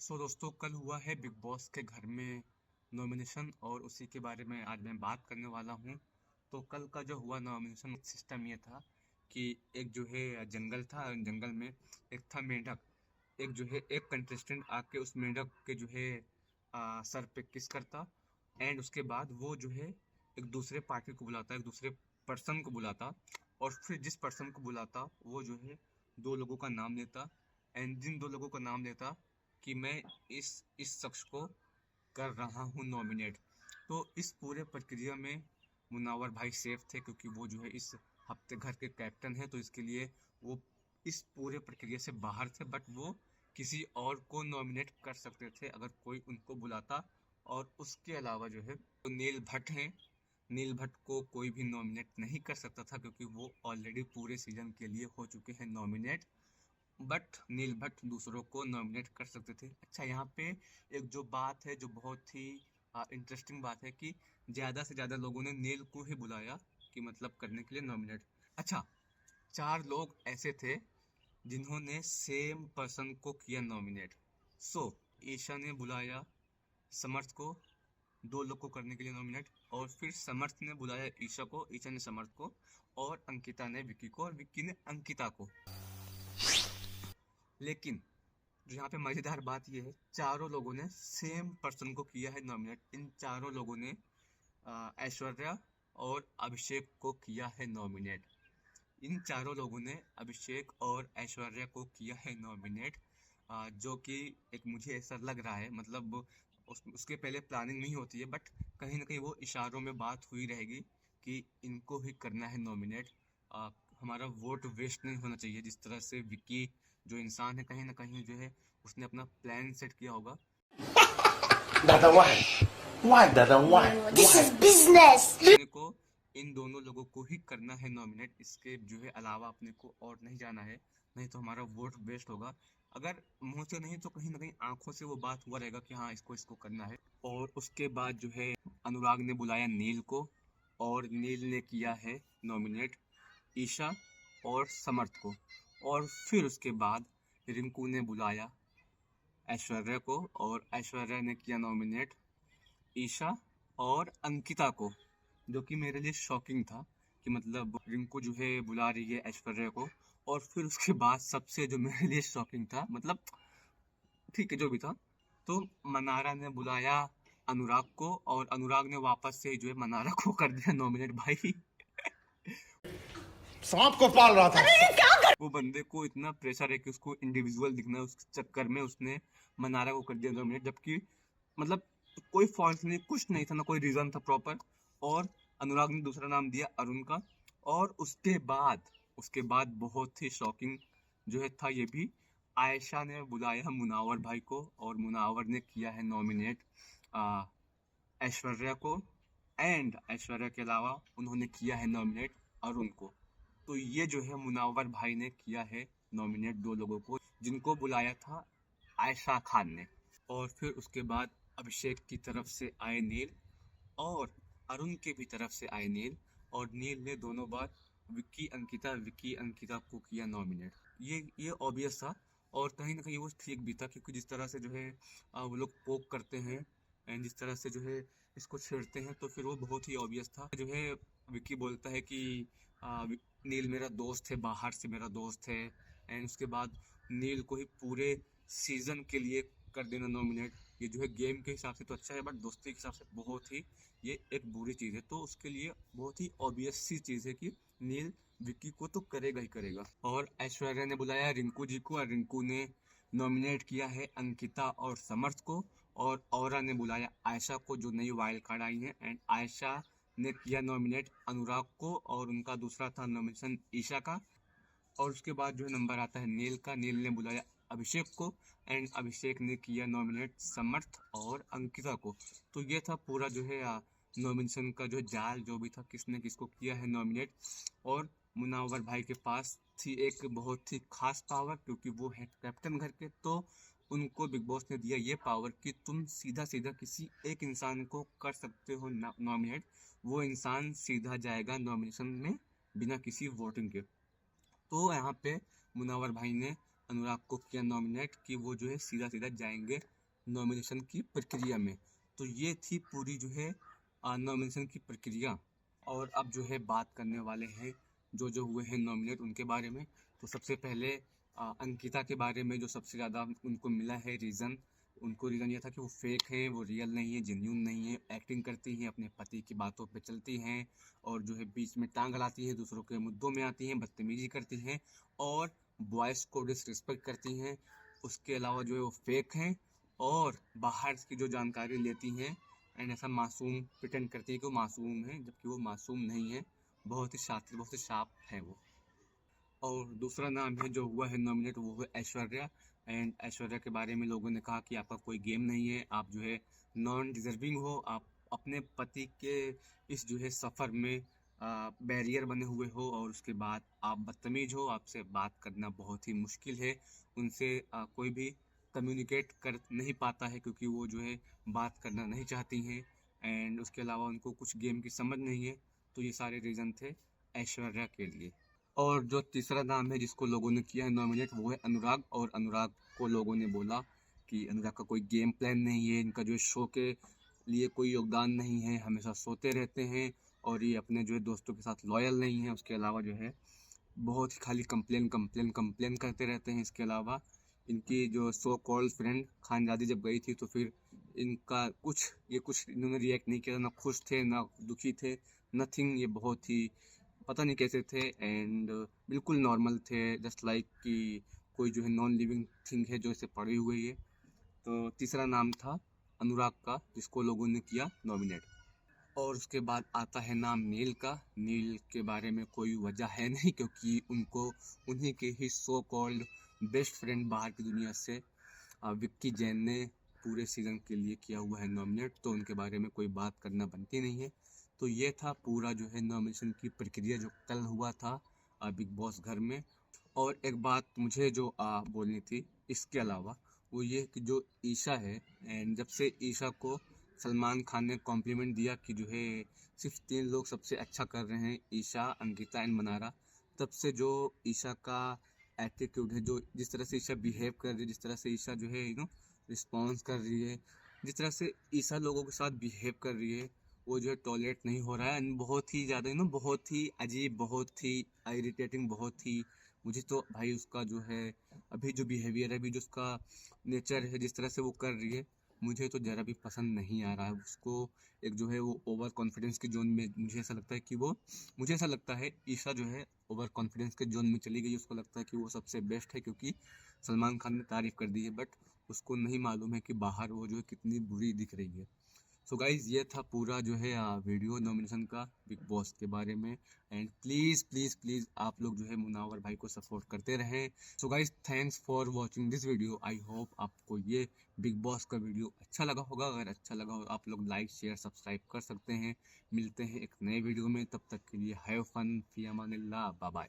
दोस्तों, कल हुआ है बिग बॉस के घर में नॉमिनेशन और उसी के बारे में आज मैं बात करने वाला हूँ। तो कल का जो हुआ नॉमिनेशन सिस्टम ये था कि एक जो है जंगल था, जंगल में एक था मेंढक। एक जो है एक कंटेस्टेंट आके उस मेंढक के जो है सर पे किस करता। एंड उसके बाद वो जो है एक दूसरे पार्टी को बुलाता, एक दूसरे पर्सन को बुलाता। और फिर जिस पर्सन को बुलाता वो जो है दो लोगों का नाम लेता। एंड जिन दो लोगों का नाम लेता कि मैं इस शख्स को कर रहा हूँ नॉमिनेट। तो इस पूरे प्रक्रिया में मुनावर भाई सेफ थे, क्योंकि वो जो है इस हफ्ते घर के कैप्टन हैं। तो इसके लिए वो इस पूरे प्रक्रिया से बाहर थे, बट वो किसी और को नॉमिनेट कर सकते थे अगर कोई उनको बुलाता। और उसके अलावा जो है तो नील भट्ट हैं। नील भट्ट को कोई भी नॉमिनेट नहीं कर सकता था, क्योंकि वो ऑलरेडी पूरे सीजन के लिए हो चुके हैं नॉमिनेट। बट नील भट्ट दूसरों को नॉमिनेट कर सकते थे। अच्छा, यहाँ पे एक जो बात है जो बहुत ही इंटरेस्टिंग बात है कि ज़्यादा से ज़्यादा लोगों ने नील को ही बुलाया कि मतलब करने के लिए नॉमिनेट। अच्छा, चार लोग ऐसे थे जिन्होंने सेम पर्सन को किया नॉमिनेट। ईशा ने बुलाया समर्थ को दो लोग को करने के लिए नॉमिनेट, और फिर समर्थ ने बुलाया ईशा को, ईशा ने समर्थ को, और अंकिता ने विक्की को, और विक्की ने अंकिता को। लेकिन जो यहाँ पे मजेदार बात यह है, चारों लोगों ने सेम पर्सन को किया है नॉमिनेट। इन चारों लोगों ने ऐश्वर्या और अभिषेक को किया है नॉमिनेट। इन चारों लोगों ने अभिषेक और ऐश्वर्या को किया है नॉमिनेट। जो कि एक मुझे ऐसा लग रहा है, मतलब उसके पहले प्लानिंग नहीं होती है, बट कहीं ना कहीं वो इशारों में बात हुई रहेगी कि इनको ही करना है नॉमिनेट। हमारा वोट वेस्ट नहीं होना चाहिए। जिस तरह से विक्की जो इंसान है, कहीं ना कहीं जो है उसने अपना प्लान सेट किया होगा। दादा why दादा why This is business. को इन दोनों लोगों को ही करना है नॉमिनेट। इसके जो है अलावा अपने को और नहीं जाना है, नहीं तो हमारा वोट वेस्ट होगा। अगर मुंह से नहीं तो कहीं ना कहीं आंखों से वो बात हुआ रहेगा कि हाँ इसको इसको करना है। और उसके बाद जो है अनुराग ने बुलाया नील को, और नील ने किया है नॉमिनेट ईशा और समर्थ को। और फिर उसके बाद रिंकू ने बुलाया ऐश्वर्या को, और ऐश्वर्या ने किया नॉमिनेट ईशा और अंकिता को, जो कि मेरे लिए शॉकिंग था कि मतलब रिंकू जो है बुला रही है ऐश्वर्या को। और फिर उसके बाद सबसे जो मेरे लिए शॉकिंग था, मतलब ठीक है जो भी था, तो मनारा ने बुलाया अनुराग को, और अनुराग ने वापस से जो है मनारा को कर दिया नॉमिनेट। भाई सांप को पाल रहा था। वो बंदे को इतना प्रेशर है कि उसको इंडिविजुअल दिखना है, उस चक्कर में उसने मनारा को कर दिया नॉमिनेट। जबकि मतलब कोई फॉल्ट नहीं, कुछ नहीं था, ना कोई रीजन था प्रॉपर। और अनुराग ने दूसरा नाम दिया अरुण का। और उसके बाद बहुत ही शॉकिंग जो है था ये भी, आयशा ने बुलाया मुनावर भाई को, और मुनावर ने किया है नॉमिनेट ऐश्वर्या को। एंड ऐश्वर्या के अलावा उन्होंने किया है नॉमिनेट अरुण को। तो ये जो है मुनावर भाई ने किया है नॉमिनेट दो लोगों को, जिनको बुलाया था आयशा खान ने। और फिर उसके बाद अभिषेक की तरफ से आए नील, और अरुण के भी तरफ से आए नील। और नील ने दोनों बार विक्की अंकिता को किया नॉमिनेट। ये ऑब्वियस था, और कहीं ना कहीं वो ठीक भी था, क्योंकि जिस तरह से जो है वो लोग पोक करते हैं एंड जिस तरह से जो है इसको छेड़ते हैं, तो फिर वो बहुत ही ऑब्वियस था। जो है विक्की बोलता है कि नील मेरा दोस्त है, बाहर से मेरा दोस्त है। एंड उसके बाद नील को ही पूरे सीजन के लिए कर देना नॉमिनेट, ये जो है गेम के हिसाब से तो अच्छा है, बट दोस्ती के हिसाब से बहुत ही ये एक बुरी चीज़ है। तो उसके लिए बहुत ही ऑब्वियस सी चीज़ है कि नील विक्की को तो करेगा ही करेगा। और ऐश्वर्या ने बुलाया रिंकू जी को, और रिंकू ने नॉमिनेट किया है अंकिता और समर्थ को। और औरा ने बुलाया आयशा को, जो नई वाइल्ड कार्ड आई है। एंड आयशा ने किया नॉमिनेट अनुराग को, और उनका दूसरा था नॉमिनेशन ईशा का। और उसके बाद जो है नंबर आता है नील का। नील ने बुलाया अभिषेक को, एंड अभिषेक ने किया नॉमिनेट समर्थ और अंकिता को। तो ये था पूरा जो है नॉमिनेशन का जो जाल जो भी था, किसने किसको किया है नॉमिनेट। और मुनावर भाई के पास थी एक बहुत ही खास पावर, क्योंकि वो है कैप्टन घर के। तो उनको बिग बॉस ने दिया ये पावर कि तुम सीधा सीधा किसी एक इंसान को कर सकते हो नॉमिनेट। वो इंसान सीधा जाएगा नॉमिनेशन में बिना किसी वोटिंग के। तो यहाँ पे मुनावर भाई ने अनुराग को किया नॉमिनेट कि वो जो है सीधा सीधा जाएंगे नॉमिनेशन की प्रक्रिया में। तो ये थी पूरी जो है नॉमिनेशन की प्रक्रिया। और अब जो है बात करने वाले हैं जो हुए हैं नॉमिनेट उनके बारे में। तो सबसे पहले अंकिता के बारे में जो सबसे ज़्यादा उनको मिला है रीज़न, उनको रीज़न ये था कि वो फेक हैं, वो रियल नहीं है, जेन्यून नहीं है, एक्टिंग करती हैं, अपने पति की बातों पे चलती हैं और जो है बीच में टांग अड़ाती हैं, दूसरों के मुद्दों में आती हैं, बदतमीजी करती हैं और बॉयज़ को डिसरिस्पेक्ट करती हैं। उसके अलावा जो है वो फेक हैं और बाहर की जो जानकारी लेती हैं एंड ऐसा मासूम प्रिटेंड करती है कि वो मासूम है, जबकि वो मासूम नहीं है। बहुत ही शातिर, बहुत ही शार्प है वो। और दूसरा नाम है जो हुआ है नॉमिनेट, वो है ऐश्वर्या। एंड ऐश्वर्या के बारे में लोगों ने कहा कि आपका कोई गेम नहीं है, आप जो है नॉन डिजर्विंग हो, आप अपने पति के इस जो है सफ़र में बैरियर बने हुए हो और उसके बाद आप बदतमीज हो, आपसे बात करना बहुत ही मुश्किल है, उनसे कोई भी कम्युनिकेट कर नहीं पाता है क्योंकि वो जो है बात करना नहीं चाहती हैं एंड उसके अलावा उनको कुछ गेम की समझ नहीं है। तो ये सारे रीज़न थे ऐश्वर्या के लिए। और जो तीसरा नाम है जिसको लोगों ने किया है नॉमिनेट, वो है अनुराग। और अनुराग को लोगों ने बोला कि अनुराग का कोई गेम प्लान नहीं है, इनका जो है शो के लिए कोई योगदान नहीं है, हमेशा सोते रहते हैं और ये अपने जो है दोस्तों के साथ लॉयल नहीं है। उसके अलावा जो है बहुत ही खाली कंप्लेन कंप्लेन कंप्लेन करते रहते हैं। इसके अलावा इनकी जो सो कॉल्ड फ्रेंड खानजादी जब गई थी तो फिर इनका कुछ इन्होंने रिएक्ट नहीं किया, ना खुश थे ना दुखी थे, नथिंग। ये बहुत ही पता नहीं कैसे थे एंड बिल्कुल नॉर्मल थे, जस्ट लाइक कि कोई जो है नॉन लिविंग थिंग है जो इसे पड़ी हुई है। तो तीसरा नाम था अनुराग का जिसको लोगों ने किया नॉमिनेट। और उसके बाद आता है नाम नील का। नील के बारे में कोई वजह है नहीं क्योंकि उनको उन्हीं के ही सो कॉल्ड बेस्ट फ्रेंड बाहर की दुनिया से विक्की जैन ने पूरे सीज़न के लिए किया हुआ है नॉमिनेट, तो उनके बारे में कोई बात करना बनती नहीं है। तो ये था पूरा जो है नॉमिनेशन की प्रक्रिया जो कल हुआ था बिग बॉस घर में। और एक बात मुझे जो बोलनी थी इसके अलावा, वो ये कि जो ईशा है एंड जब से ईशा को सलमान खान ने कॉम्प्लीमेंट दिया कि जो है सिर्फ 3 लोग सबसे अच्छा कर रहे हैं, ईशा, अंकिता एंड मनारा, तब से जो ईशा का एटीट्यूड है, जो जिस तरह से ईशा बिहेव कर रही है, जिस तरह से ईशा जो है रिस्पॉन्स कर रही है, जिस तरह से ईशा लोगों के साथ बिहेव कर रही है, वो जो है टॉलरेट नहीं हो रहा है एंड बहुत ही ज़्यादा बहुत ही अजीब, बहुत ही इरिटेटिंग, बहुत ही मुझे तो भाई उसका जो है अभी जो बिहेवियर है, अभी जो उसका नेचर है, जिस तरह से वो कर रही है, मुझे तो ज़रा भी पसंद नहीं आ रहा है। उसको एक जो है वो ओवर कॉन्फिडेंस के जोन में, मुझे ऐसा लगता है ईशा जो है ओवर कॉन्फिडेंस के जोन में चली गई। उसको लगता है कि वो सबसे बेस्ट है क्योंकि सलमान खान ने तारीफ़ कर दी है, बट उसको नहीं मालूम है कि बाहर वो जो है कितनी बुरी दिख रही है। सो गाइज़ ये था पूरा जो है वीडियो नॉमिनेशन का बिग बॉस के बारे में। एंड प्लीज़ प्लीज़ प्लीज़ आप लोग जो है मुनावर भाई को सपोर्ट करते रहें। So guys thanks for watching this video. I hope आपको ये बिग बॉस का वीडियो अच्छा लगा होगा। अगर अच्छा लगा हो आप लोग लाइक शेयर सब्सक्राइब कर सकते हैं। मिलते हैं एक नए वीडियो में, तब तक के लिए हैव फन, फी अमानिल्लाह, बाय बाय।